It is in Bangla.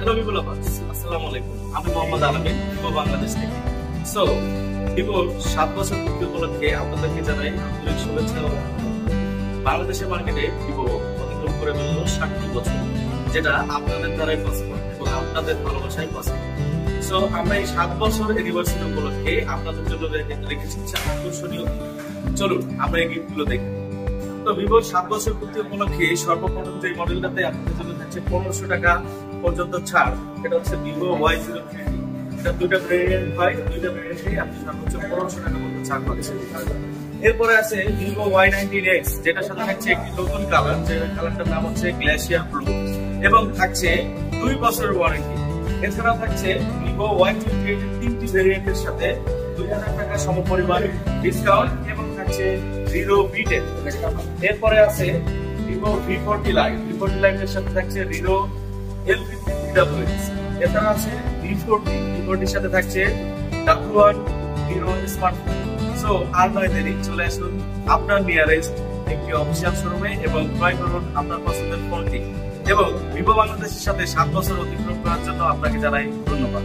হ্যালো ভিভো লাভার্স, আসসালামু আলাইকুম। আমি মোহাম্মদ আলামিন, ভিভো বাংলাদেশ থেকে। সো ভিভোর 7 বছর পূর্তি উপলক্ষে আপনাদেরকে জানাই আন্তরিক শুভেচ্ছা ও বাংলাদেশের মার্কেটে ভিভো অতিক্রম করে ফেলল 60টি বছর, যেটা আপনাদের দ্বারাই পসিবল এবং আপনাদের ভালোবাসায় পসিবল। সো আমরা এই 7 বছর অ্যানিভার্সারি উপলক্ষে আপনাদের জন্য রেখেছি আকর্ষণীয়। চলুন আমরা এই গিফটগুলো দেখি। তো ভিভোর 7 বছর পূর্তি উপলক্ষে সর্বপ্রথম যে মডেলটাতে আপনাদের জন্য থাকছে 1500 টাকা পর্যন্ত ছাড়, এটা হচ্ছে ভিভো Y03। এটা দুইটা ভেরিয়েন্ট হয়, দুইটা ভেরিয়েন্টে আপনি সর্বোচ্চ 1500 টাকা পর্যন্ত ছাড় পাচ্ছেন। এরপরে আছে ভিভো Y19X, যেটার সাথে থাকছে একটি নতুন কালার, যে কালারটার নাম হচ্ছে গ্লেসিয়ার ব্লু, এবং থাকছে 2 বছরের ওয়ারেন্টি। এছাড়াও থাকছে ভিভো Y28 এর 3টি ভেরিয়েন্টের সাথে 2000 টাকা সমপরিমাণ ডিসকাউন্ট, এবং থাকছে Reno V10। এরপরে আছে ভিভো V40 Lite এর সাথে থাকছে Reno L50WX। এছাড়া আছে V40 সাথে থাকছে W1 Reno স্মার্টফোন। সো আর নয় দেরি, চলে আসুন আপনার নিয়ারেস্ট একটি অফিসিয়াল শোরুমে এবং ক্রয় করুন আপনার পছন্দের ফোনটি। এবং ভিভো বাংলাদেশের সাথে 7 বছর অতিক্রম করার জন্য আপনাকে জানাই ধন্যবাদ।